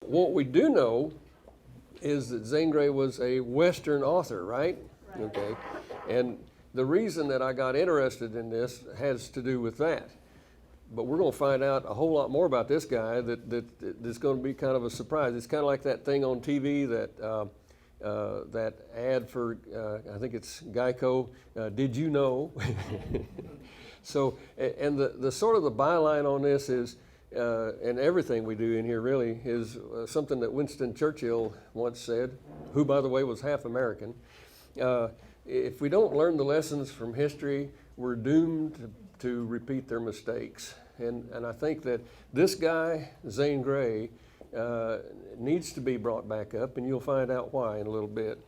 What we do know is that Zane Grey was a Western author, right? Okay. And the reason that I got interested in this has to do with that. But we're going to find out a whole lot more about this guy that's going to be kind of a surprise. It's kind of like that thing on TV that ad for, I think it's Geico, Did You Know? So, and the sort of the byline on this is, and everything we do in here really, is something that Winston Churchill once said, who, by the way, was half American. If we don't learn the lessons from history, we're doomed to repeat their mistakes. And I think that this guy, Zane Grey, needs to be brought back up, and you'll find out why in a little bit.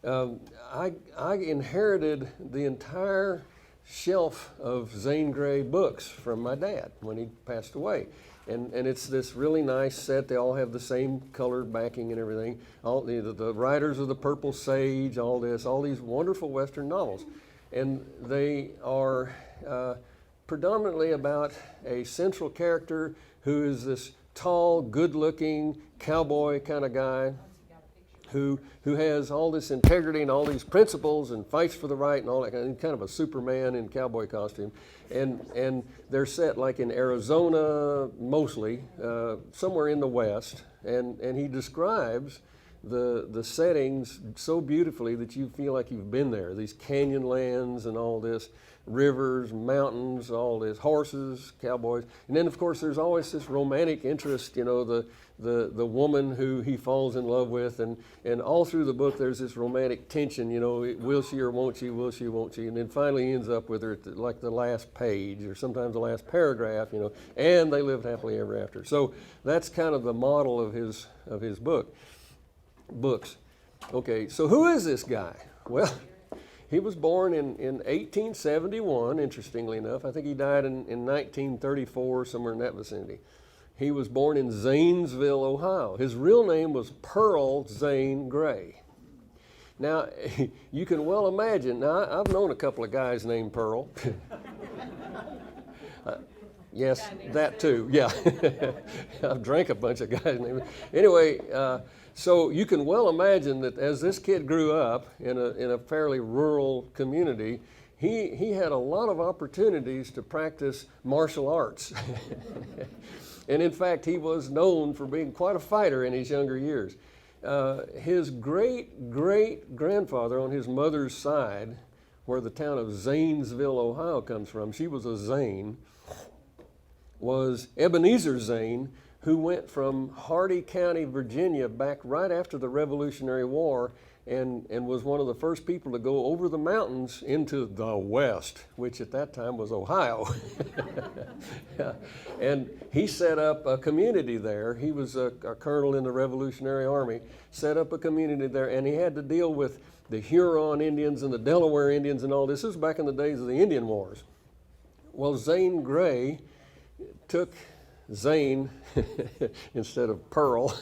I inherited the entire shelf of Zane Grey books from my dad when he passed away. And it's this really nice set. They all have the same colored backing and everything. All the Riders of the Purple Sage, all these wonderful Western novels. And they are predominantly about a central character who is this tall, good-looking cowboy kind of guy who has all this integrity and all these principles and fights for the right and all that kind of a Superman in cowboy costume. And they're set like in Arizona, mostly, somewhere in the West. And he describes the settings so beautifully that you feel like you've been there. These canyon lands and all this, rivers, mountains, all this, horses, cowboys. And then, of course, there's always this romantic interest, you know, the woman who he falls in love with. And all through the book, there's this romantic tension, you know, will she or won't she, will she, won't she? And then finally he ends up with her at like the last page or sometimes the last paragraph, you know, and they lived happily ever after. So that's kind of the model of his books. Okay, so who is this guy? Well, he was born in 1871, interestingly enough. I think he died in 1934, somewhere in that vicinity. He was born in Zanesville, Ohio. His real name was Pearl Zane Grey. Now, you can well imagine, now I've known a couple of guys named Pearl. Yes, that too, yeah. I've drank a bunch of guys named. Anyway, so you can well imagine that as this kid grew up in a fairly rural community, he had a lot of opportunities to practice martial arts. And in fact, he was known for being quite a fighter in his younger years. His great-great-grandfather on his mother's side, where the town of Zanesville, Ohio comes from, she was a Zane, was Ebenezer Zane, who went from Hardy County, Virginia, back right after the Revolutionary War and was one of the first people to go over the mountains into the West, which at that time was Ohio. Yeah. And he set up a community there. He was a colonel in the Revolutionary Army, set up a community there, and he had to deal with the Huron Indians and the Delaware Indians and all this. This was back in the days of the Indian Wars. Well, Zane Grey took Zane instead of Pearl,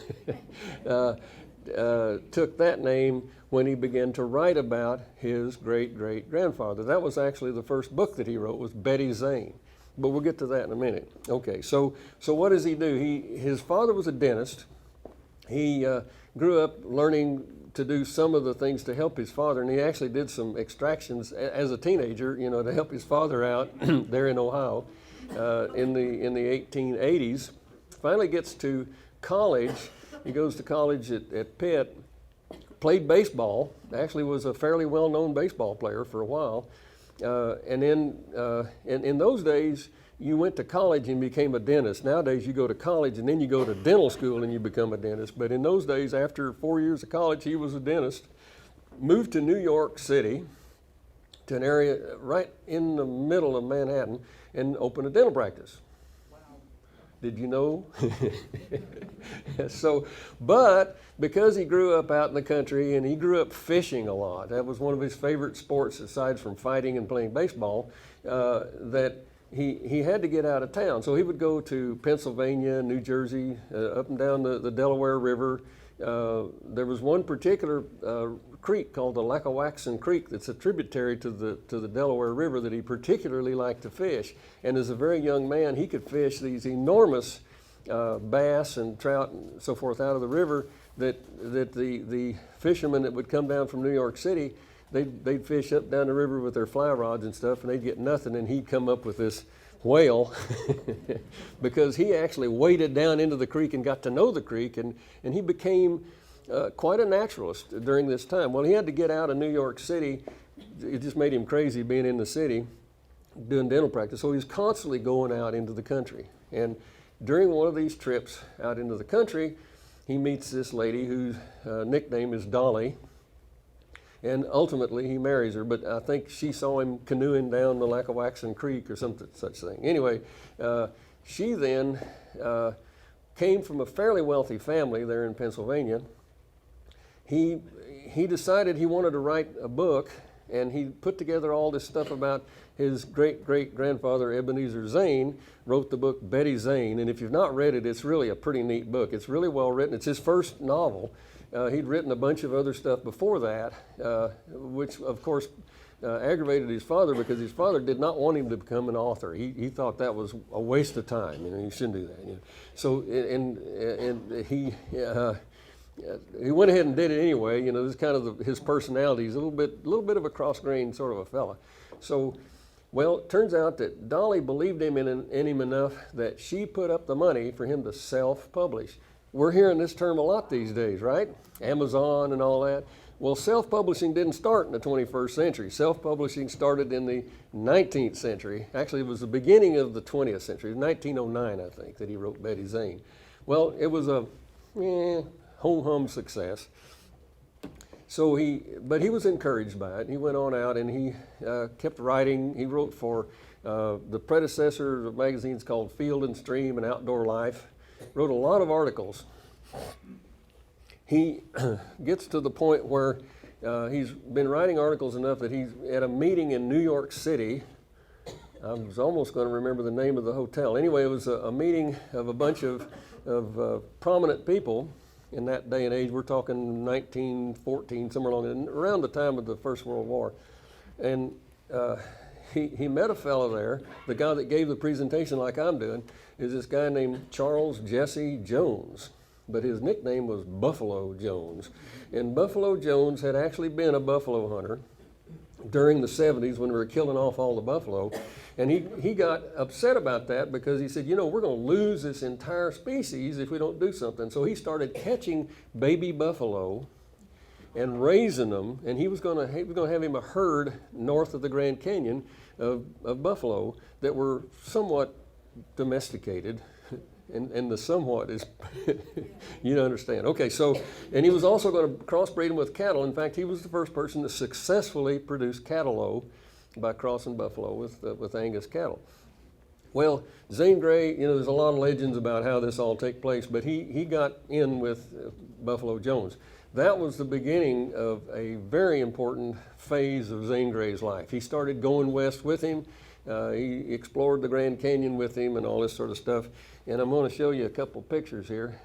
took that name when he began to write about his great-great-grandfather. That was actually the first book that he wrote, was Betty Zane. But we'll get to that in a minute. Okay, so what does he do? His father was a dentist. He grew up learning to do some of the things to help his father, and he actually did some extractions as a teenager, you know, to help his father out there in Ohio in the 1880s. Finally gets to college. He goes to college at Pitt, played baseball, actually was a fairly well-known baseball player for a while. And then in those days, you went to college and became a dentist. Nowadays, you go to college and then you go to dental school and you become a dentist. But in those days, after 4 years of college, he was a dentist. Moved to New York City, to an area right in the middle of Manhattan, and opened a dental practice. Did you know? But because he grew up out in the country and he grew up fishing a lot, that was one of his favorite sports aside from fighting and playing baseball, that he had to get out of town. So he would go to Pennsylvania, New Jersey, up and down the Delaware River. There was one particular creek called the Lackawaxen Creek that's a tributary to the Delaware River that he particularly liked to fish. And as a very young man, he could fish these enormous bass and trout and so forth out of the river, that the fishermen that would come down from New York City, they'd fish up down the river with their fly rods and stuff, and they'd get nothing, and he'd come up with this whale because he actually waded down into the creek and got to know the creek, and he became quite a naturalist during this time. Well, he had to get out of New York City. It just made him crazy being in the city doing dental practice, so he's constantly going out into the country. And during one of these trips out into the country, he meets this lady whose nickname is Dolly, and ultimately he marries her, but I think she saw him canoeing down the Lackawaxen Creek or something such thing. Anyway, she then came from a fairly wealthy family there in Pennsylvania. He decided he wanted to write a book, and he put together all this stuff about his great-great-grandfather Ebenezer Zane, wrote the book Betty Zane, and if you've not read it, it's really a pretty neat book. It's really well written. It's his first novel. He'd written a bunch of other stuff before that, which of course aggravated his father, because his father did not want him to become an author. He thought that was a waste of time. You shouldn't do that. So he went ahead and did it anyway. This is kind of his personality. He's a little bit of a cross-grained sort of a fella. So, well, it turns out that Dolly believed in him enough that she put up the money for him to self-publish. We're hearing this term a lot these days, right? Amazon and all that. Well, self-publishing didn't start in the 21st century. Self-publishing started in the 19th century. Actually, it was the beginning of the 20th century. It was 1909, I think, that he wrote Betty Zane. Well, it was a home success. So but he was encouraged by it. He went on out and he kept writing. He wrote for the predecessor of magazines called Field and Stream and Outdoor Life. Wrote a lot of articles. He gets to the point where he's been writing articles enough that he's at a meeting in New York City. I was almost going to remember the name of the hotel. Anyway, it was a meeting of a bunch of prominent people in that day and age. We're talking 1914, somewhere around the time of the First World War. And he met a fellow there. The guy that gave the presentation like I'm doing is this guy named Charles Jesse Jones, but his nickname was Buffalo Jones. And Buffalo Jones had actually been a buffalo hunter during the 70s when we were killing off all the buffalo. And he got upset about that because he said, we're going to lose this entire species if we don't do something. So he started catching baby buffalo and raising them, and he was going to have him a herd north of the Grand Canyon of buffalo that were somewhat domesticated. And the somewhat is, you understand. Okay, so, and he was also going to crossbreed them with cattle. In fact, he was the first person to successfully produce cattle by crossing buffalo with Angus cattle. Well, Zane Grey, there's a lot of legends about how this all took place, but he got in with Buffalo Jones. That was the beginning of a very important phase of Zane Grey's life. He started going west with him. He explored the Grand Canyon with him and all this sort of stuff. And I'm going to show you a couple pictures here.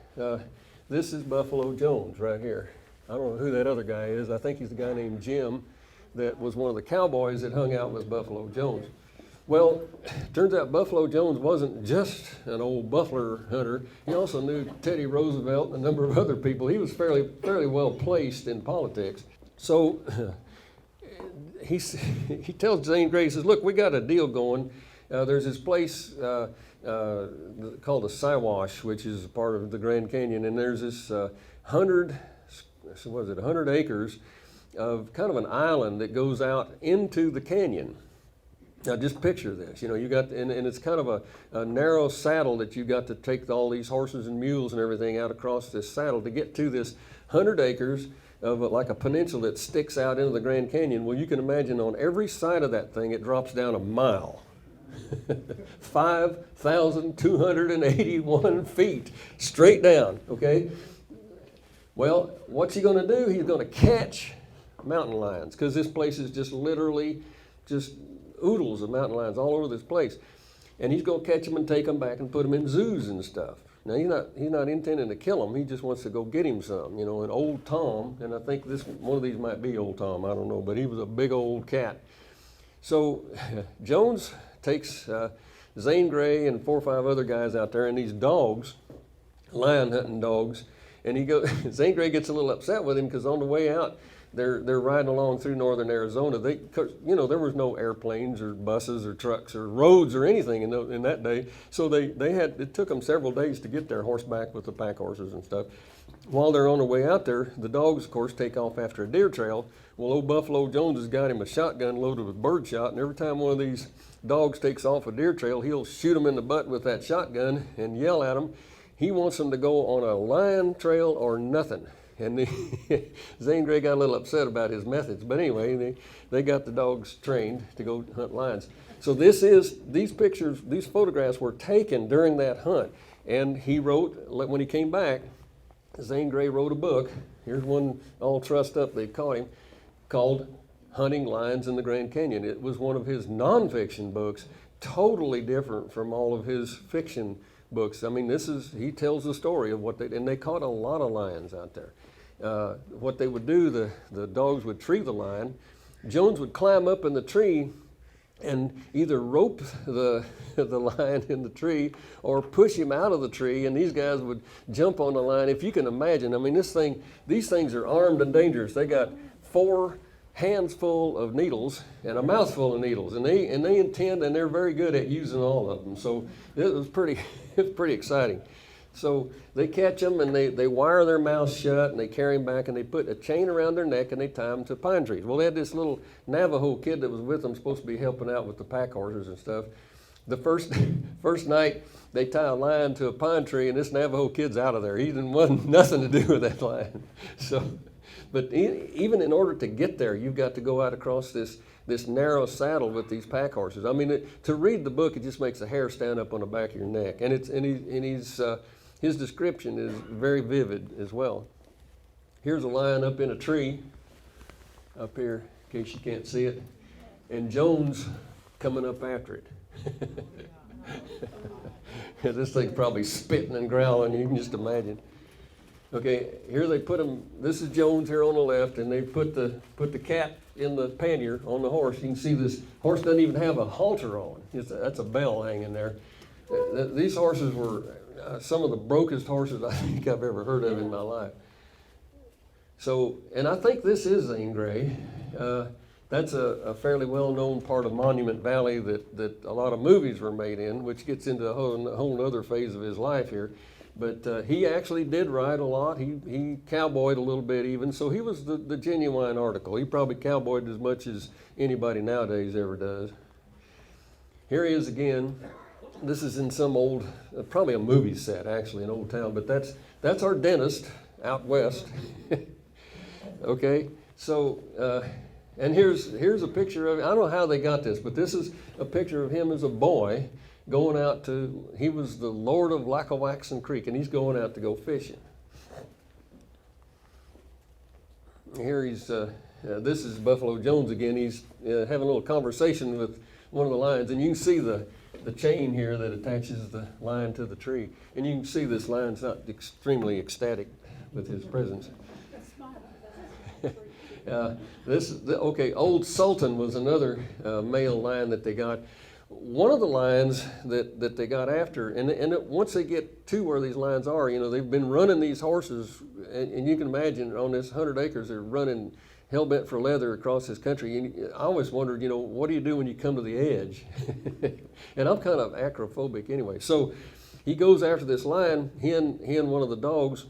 This is Buffalo Jones right here. I don't know who that other guy is. I think he's a guy named Jim that was one of the cowboys that hung out with Buffalo Jones. Well, turns out Buffalo Jones wasn't just an old buffalo hunter. He also knew Teddy Roosevelt and a number of other people. He was fairly well placed in politics. So he tells Zane Grey, he says, look, we got a deal going. There's this place called the Siwash, which is part of the Grand Canyon, and there's this 100 acres of kind of an island that goes out into the canyon. Now just picture this, you got, and it's kind of a narrow saddle that you got to take all these horses and mules and everything out across this saddle to get to this 100 acres of like a peninsula that sticks out into the Grand Canyon. Well, you can imagine on every side of that thing, it drops down a mile. 5,281 feet straight down, okay? Well, what's he going to do? He's going to catch mountain lions, because this place is just literally just oodles of mountain lions all over this place. And he's going to catch them and take them back and put them in zoos and stuff. Now, he's not intending to kill them. He just wants to go get him some, an old Tom, and I think one of these might be old Tom, I don't know, but he was a big old cat. So Jones takes Zane Grey and 4 or 5 other guys out there, and these dogs lion hunting dogs. And Zane Grey gets a little upset with him because on the way out, they're riding along through northern Arizona. There was no airplanes or buses or trucks or roads or anything in that day. So it took them several days to get there horseback with the pack horses and stuff. While they're on the way out there, the dogs, of course, take off after a deer trail. Well, old Buffalo Jones has got him a shotgun loaded with birdshot, and every time one of these dogs takes off a deer trail, he'll shoot them in the butt with that shotgun and yell at them. He wants them to go on a lion trail or nothing. And Zane Grey got a little upset about his methods. But anyway, they got the dogs trained to go hunt lions. So these photographs were taken during that hunt. And he wrote, when he came back, Zane Grey wrote a book. Here's one all trussed up, they caught him, called Hunting Lions in the Grand Canyon. It was one of his nonfiction books, totally different from all of his fiction books. I mean, he tells the story of and they caught a lot of lions out there. What they would do, the dogs would tree the lion. Jones would climb up in the tree and either rope the lion in the tree or push him out of the tree, and these guys would jump on the lion. If you can imagine, I mean, these things are armed and dangerous. They got 4 hands full of needles and a mouthful of needles, and they're very good at using all of them. So it was pretty exciting. So they catch them and they wire their mouths shut and they carry them back and they put a chain around their neck and they tie them to pine trees. Well, they had this little Navajo kid that was with them, supposed to be helping out with the pack horses and stuff. The first night they tie a lion to a pine tree and this Navajo kid's out of there. He didn't want nothing to do with that lion. But even in order to get there, you've got to go out across this narrow saddle with these pack horses. I mean, to read the book, it just makes the hair stand up on the back of your neck. And his description is very vivid as well. Here's a lion up in a tree up here, in case you can't see it, and Jones coming up after it. This thing's probably spitting and growling. You can just imagine. Okay, here they put him. This is Jones here on the left, and they put the cat in the pannier on the horse. You can see this horse doesn't even have a halter on. That's a bell hanging there. These horses were some of the brokest horses I think I've ever heard of in my life. So, and I think this is Zane Grey. That's a fairly well-known part of Monument Valley that a lot of movies were made in, which gets into a whole other phase of his life here. But he actually did ride a lot. He cowboyed a little bit even, so he was the genuine article. He probably cowboyed as much as anybody nowadays ever does. Here he is again. This is in some old, probably a movie set actually, in Old Town, but that's our dentist out west. Okay, so, and here's a picture of, I don't know how they got this, but this is a picture of him as a boy going out he was the Lord of Lackawaxen Creek, and he's going out to go fishing. Here this is Buffalo Jones again. He's having a little conversation with one of the lions, and you can see the chain here that attaches the lion to the tree. And you can see this lion's not extremely ecstatic with his presence. Old Sultan was another male lion that they got. One of the lions that they got after, and once they get to where these lions are, they've been running these horses, and you can imagine on this 100 acres, they're running hell-bent for leather across this country. And I always wondered, what do you do when you come to the edge? And I'm kind of acrophobic anyway. So he goes after this lion, he and one of the dogs.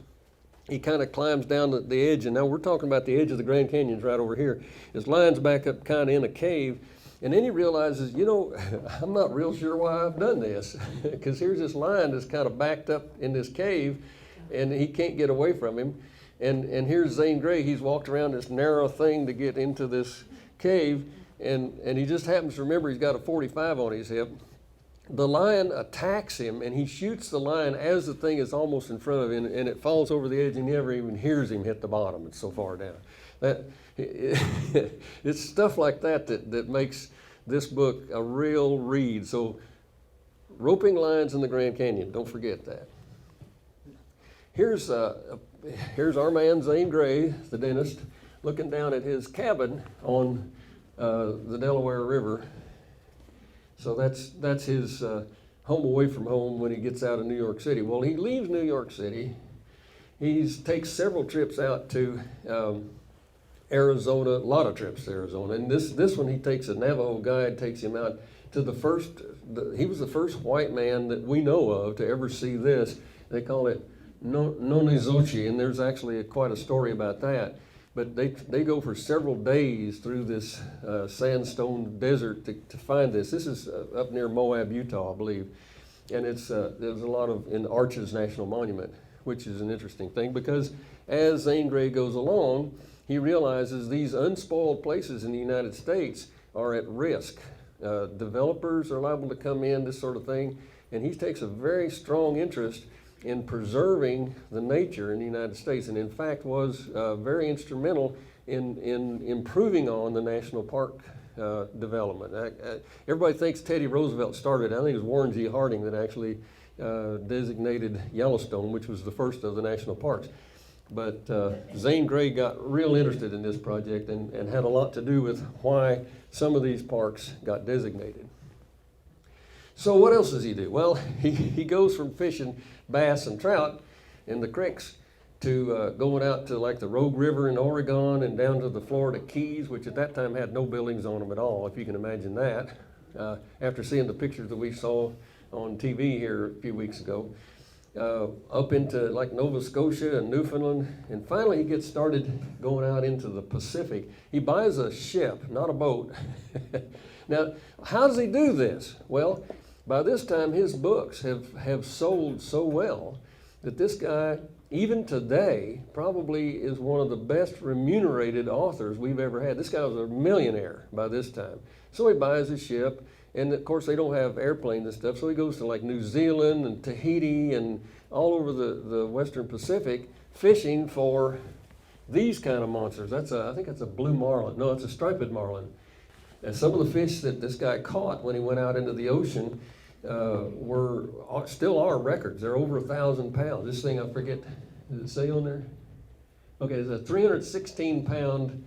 He kind of climbs down the edge, and now we're talking about the edge of the Grand Canyon's right over here. His lion's back up kind of in a cave, and then he realizes, I'm not real sure why I've done this, because here's this lion that's kind of backed up in this cave, and he can't get away from him. And here's Zane Grey. He's walked around this narrow thing to get into this cave, and he just happens to remember he's got a .45 on his hip. The lion attacks him, and he shoots the lion as the thing is almost in front of him, and it falls over the edge, and he never even hears him hit the bottom. It's so far down. It's stuff like that makes this book a real read. So, roping lions in the Grand Canyon, don't forget that. Here's our man Zane Grey, the dentist, looking down at his cabin on the Delaware River. So that's his home away from home when he gets out of New York City. Well, he leaves New York City. He takes several trips out to Arizona, a lot of trips to Arizona. And this one, he takes a Navajo guide, takes him out to he was the first white man that we know of to ever see this. They call it Nonizochi, and there's actually quite a story about that. But they go for several days through this sandstone desert to find this. This is up near Moab, Utah, I believe. And there's a lot in Arches National Monument, which is an interesting thing because as Zane Grey goes along, he realizes these unspoiled places in the United States are at risk. Developers are liable to come in, this sort of thing. And he takes a very strong interest in preserving the nature in the United States, and in fact was very instrumental in improving on the national park development. Everybody thinks Teddy Roosevelt started. I think it was Warren G. Harding that actually designated Yellowstone, which was the first of the national parks. But Zane Grey got real interested in this project and had a lot to do with why some of these parks got designated. So what else does he do? Well, he goes from fishing bass and trout in the creeks to going out to like the Rogue River in Oregon and down to the Florida Keys, which at that time had no buildings on them at all, if you can imagine that. After seeing the pictures that we saw on TV here a few weeks ago, up into like Nova Scotia and Newfoundland, and finally he gets started going out into the Pacific. He buys a ship, not a boat. Now, how does he do this? Well, by this time his books have sold so well that this guy, even today, probably is one of the best remunerated authors we've ever had. This guy was a millionaire by this time. So he buys a ship, and of course they don't have airplanes and stuff, so he goes to like New Zealand and Tahiti and all over the Western Pacific fishing for these kind of monsters. I think that's a blue marlin. No, it's a striped marlin. And some of the fish that this guy caught when he went out into the ocean still are records. They're over 1,000 pounds. This thing, I forget, does it say on there? Okay, it's a 316-pound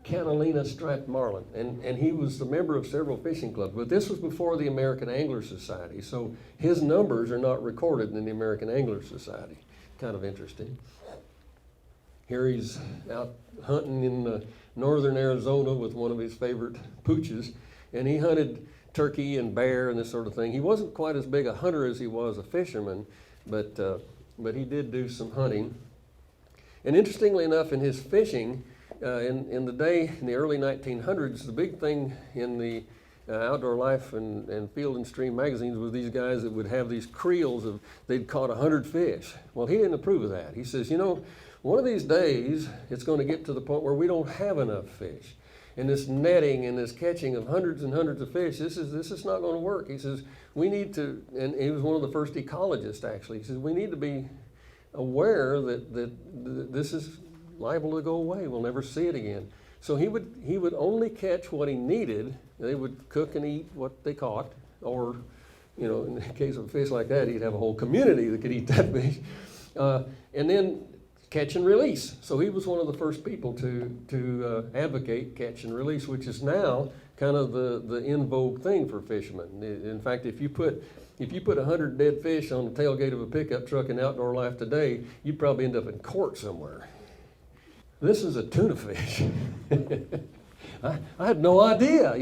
Catalina striped marlin. And he was a member of several fishing clubs. But this was before the American Angler Society, so his numbers are not recorded in the American Angler Society. Kind of interesting. Here he's out hunting in northern Arizona with one of his favorite pooches, and he hunted turkey and bear and this sort of thing. He wasn't quite as big a hunter as he was a fisherman, but he did do some hunting. And interestingly enough, in his fishing, in the early 1900s, the big thing in the Outdoor Life and Field and Stream magazines was these guys that would have these creels they'd caught 100 fish. Well, he didn't approve of that. He says, one of these days, it's going to get to the point where we don't have enough fish. And this netting and this catching of hundreds and hundreds of fish, this is not going to work. He says, we need to, and he was one of the first ecologists actually, he says, we need to be aware that this is liable to go away. We'll never see it again. So he would only catch what he needed. They would cook and eat what they caught, or, in the case of a fish like that, he'd have a whole community that could eat that fish. And then catch and release. So he was one of the first people to advocate catch and release, which is now kind of the in vogue thing for fishermen. In fact, if you put 100 dead fish on the tailgate of a pickup truck in Outdoor Life today, you'd probably end up in court somewhere. This is a tuna fish. I had no idea.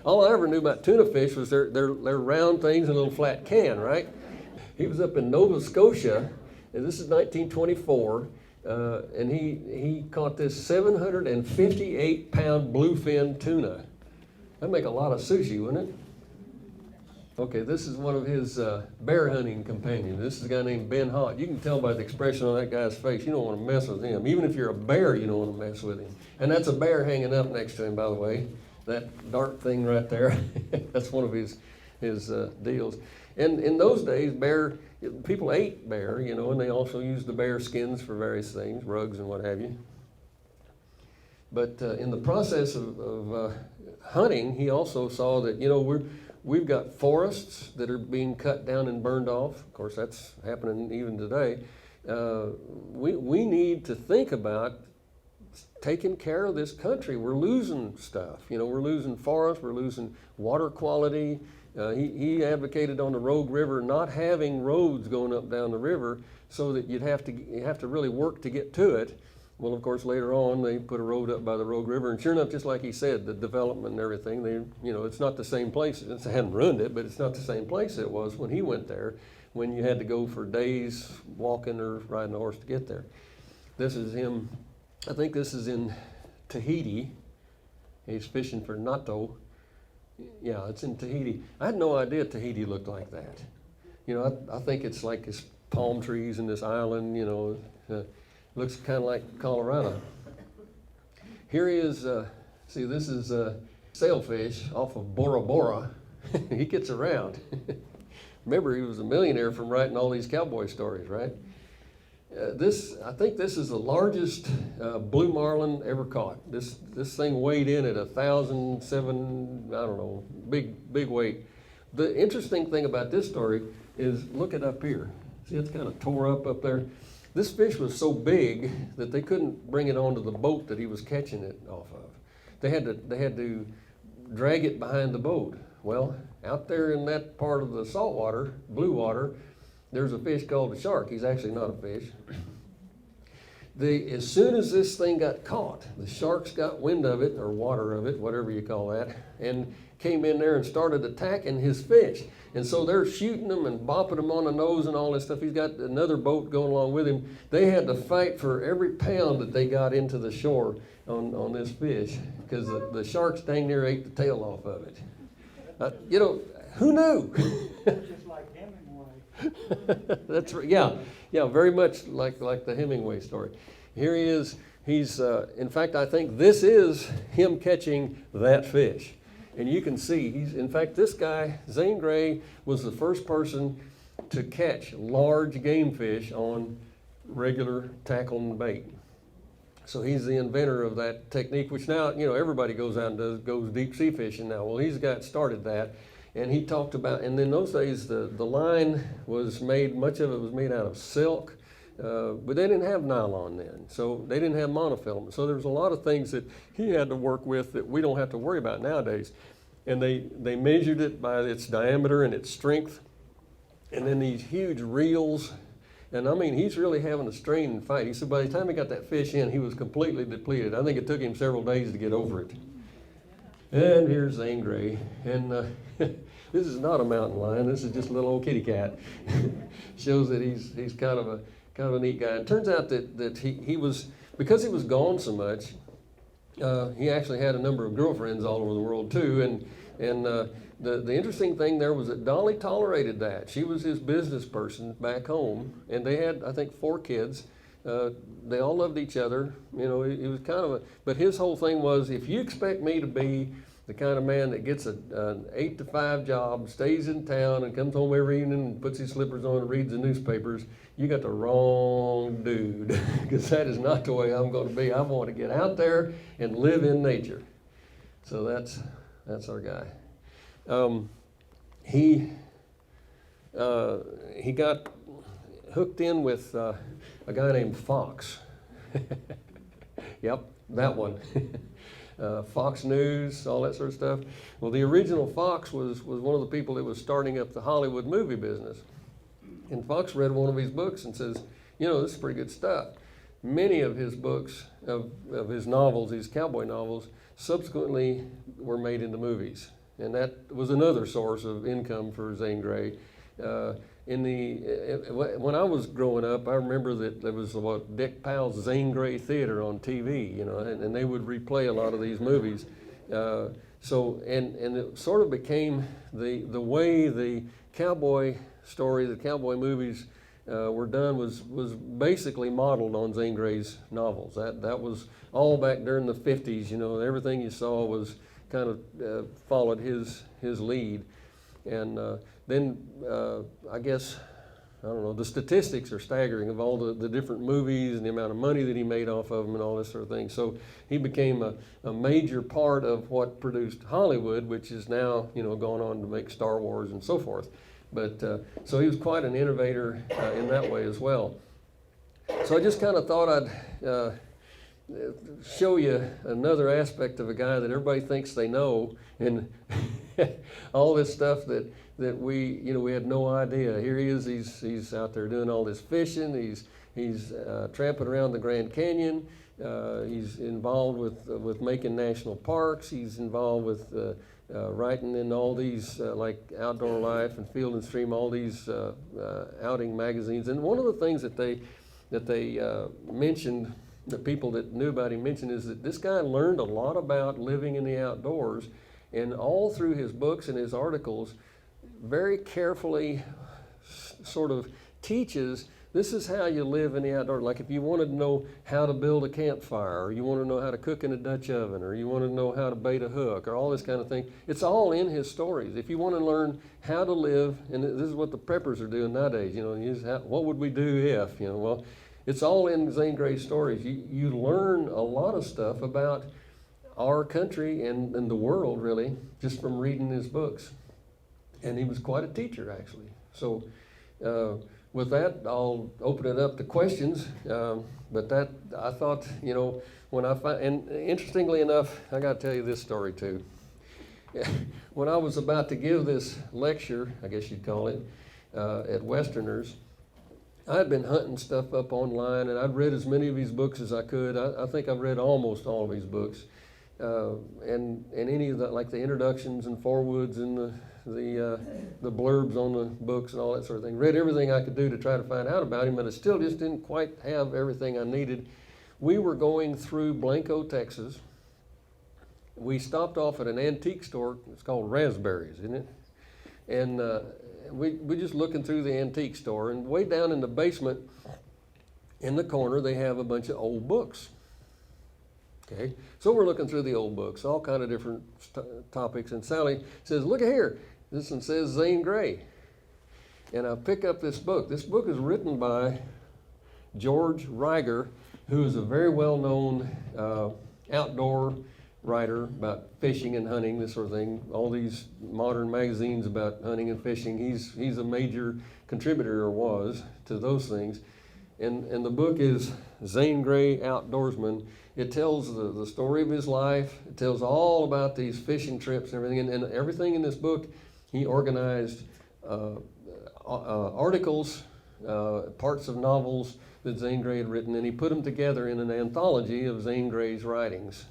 All I ever knew about tuna fish was they're round things in a little flat can, right? He was up in Nova Scotia, and this is 1924. And he caught this 758-pound bluefin tuna. That'd make a lot of sushi, wouldn't it? Okay, this is one of his bear hunting companions. This is a guy named Ben Hott. You can tell by the expression on that guy's face, you don't want to mess with him. Even if you're a bear, you don't want to mess with him. And that's a bear hanging up next to him, by the way. That dark thing right there, that's one of his deals. And in those days, people ate bear, and they also used the bear skins for various things, rugs and what have you. But in the process of hunting, he also saw that, we've got forests that are being cut down and burned off. Of course, that's happening even today. We need to think about taking care of this country. We're losing stuff. We're losing forests, we're losing water quality. He advocated on the Rogue River not having roads going up down the river so that you have to really work to get to it. Well, of course, later on they put a road up by the Rogue River, and sure enough, just like he said, the development and everything, it's not the same place. It hadn't ruined it, but it's not the same place it was when he went there, when you had to go for days walking or riding a horse to get there. This is him. I think this is in Tahiti. He's fishing for natto. Yeah, it's in Tahiti. I had no idea Tahiti looked like that. I think it's like this palm trees in this island, looks kind of like Colorado. Here he is, this is sailfish off of Bora Bora. He gets around. Remember, he was a millionaire from writing all these cowboy stories, right? I think this is the largest blue marlin ever caught. This thing weighed in at 1,007, I don't know, big weight. The interesting thing about this story is, look it up here. See, it's kind of tore up there. This fish was so big that they couldn't bring it onto the boat that he was catching it off of. They had to drag it behind the boat. Well, out there in that part of the saltwater, blue water, there's a fish called a shark. He's actually not a fish. As soon as this thing got caught, the sharks got wind of it, or water of it, whatever you call that, and came in there and started attacking his fish. And so they're shooting him and bopping him on the nose and all this stuff. He's got another boat going along with him. They had to fight for every pound that they got into the shore on this fish, because the sharks dang near ate the tail off of it. Who knew? Just like Hemingway. That's right. Yeah, very much like the Hemingway story. Here he is. He's in fact, I think this is him catching that fish. And you can see, in fact, this guy, Zane Grey, was the first person to catch large game fish on regular tackle and bait. So he's the inventor of that technique, which now, everybody goes out and goes deep sea fishing now. Well, he's got started that. And he talked about, and in those days, the line was made, much of it was made out of silk, but they didn't have nylon then. So they didn't have monofilament. So there's a lot of things that he had to work with that we don't have to worry about nowadays. And they measured it by its diameter and its strength. And then these huge reels. And I mean, he's really having a strain and fight. He said by the time he got that fish in, he was completely depleted. I think it took him several days to get over it. And here's Zane Grey. And this is not a mountain lion. This is just a little old kitty cat. Shows that he's kind of a neat guy. It turns out that he was, because he was gone so much, he actually had a number of girlfriends all over the world too. And the interesting thing there was that Dolly tolerated that. She was his business person back home, and they had, I think, 4 kids. They all loved each other. He was kind of but his whole thing was, if you expect me to be the kind of man that gets an 8 to 5 job, stays in town and comes home every evening and puts his slippers on and reads the newspapers, you got the wrong dude, because that is not the way I'm going to be. I want to get out there and live in nature. So that's our guy. He got hooked in with a guy named Fox. Yep, that one. Fox News, all that sort of stuff. Well, the original Fox was one of the people that was starting up the Hollywood movie business. And Fox read one of his books and says, this is pretty good stuff. Many of his books, of his novels, these cowboy novels, subsequently were made into movies. And that was another source of income for Zane Grey. When I was growing up, I remember that there was Dick Powell's Zane Grey Theater on TV, and they would replay a lot of these movies. So it sort of became the way the cowboy story, the cowboy movies were done was basically modeled on Zane Grey's novels. That was all back during the 50s. Everything you saw was kind of followed his lead. And then I guess, I don't know, the statistics are staggering of all the different movies and the amount of money that he made off of them and all this sort of thing. So he became a major part of what produced Hollywood, which is now, gone on to make Star Wars and so forth. But so he was quite an innovator in that way as well. So I just kind of thought I'd show you another aspect of a guy that everybody thinks they know, and all this stuff that we, we had no idea. Here he is, he's out there doing all this fishing, he's tramping around the Grand Canyon, he's involved with making national parks, he's involved with writing in all these like Outdoor Life and Field and Stream, all these outing magazines. And one of the things that they mentioned, the people that knew about him mentioned, is that this guy learned a lot about living in the outdoors, and all through his books and his articles very carefully sort of teaches this is how you live in the outdoors. Like if you wanted to know how to build a campfire, or you want to know how to cook in a Dutch oven, or you want to know how to bait a hook, or all this kind of thing, it's all in his stories. If you want to learn how to live, and this is what the preppers are doing nowadays, what would we do if, well, it's all in Zane Grey's stories. You learn a lot of stuff about our country and the world, really, just from reading his books. And he was quite a teacher, actually. So with that, I'll open it up to questions. But that, I thought, when I find, and interestingly enough, I got to tell you this story too. When I was about to give this lecture, I guess you'd call it, at Westerners, I had been hunting stuff up online, and I'd read as many of his books as I could. I think I've read almost all of his books. And any of the, like the introductions and forewoods and the blurbs on the books and all that sort of thing. Read everything I could do to try to find out about him, but I still just didn't quite have everything I needed. We were going through Blanco, Texas. We stopped off at an antique store. It's called Raspberries, isn't it? And we just looking through the antique store, and way down in the basement, in the corner, they have a bunch of old books. Okay, so we're looking through the old books, all kind of different topics, and Sally says, "Look at here, this one says Zane Grey." And I pick up this book. This book is written by George Reiger, who is a very well-known outdoor writer about fishing and hunting, this sort of thing. All these modern magazines about hunting and fishing. He's a major contributor, or was, to those things. And the book is Zane Grey, Outdoorsman. It tells the story of his life. It tells all about these fishing trips and everything. And everything in this book, he organized articles, parts of novels that Zane Grey had written, and he put them together in an anthology of Zane Grey's writings.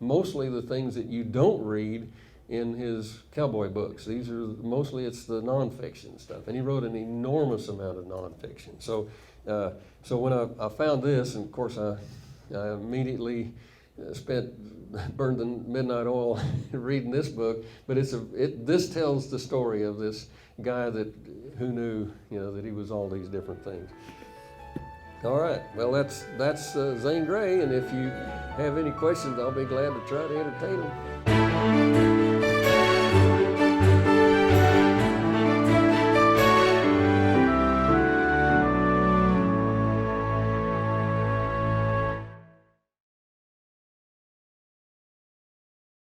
Mostly the things that you don't read in his cowboy books. These are mostly, it's the nonfiction stuff. And he wrote an enormous amount of nonfiction. So when I found this, and of course I immediately burned the midnight oil reading this book, but this tells the story of this guy who knew, that he was all these different things. All right, well, that's Zane Grey, and if you have any questions, I'll be glad to try to entertain them.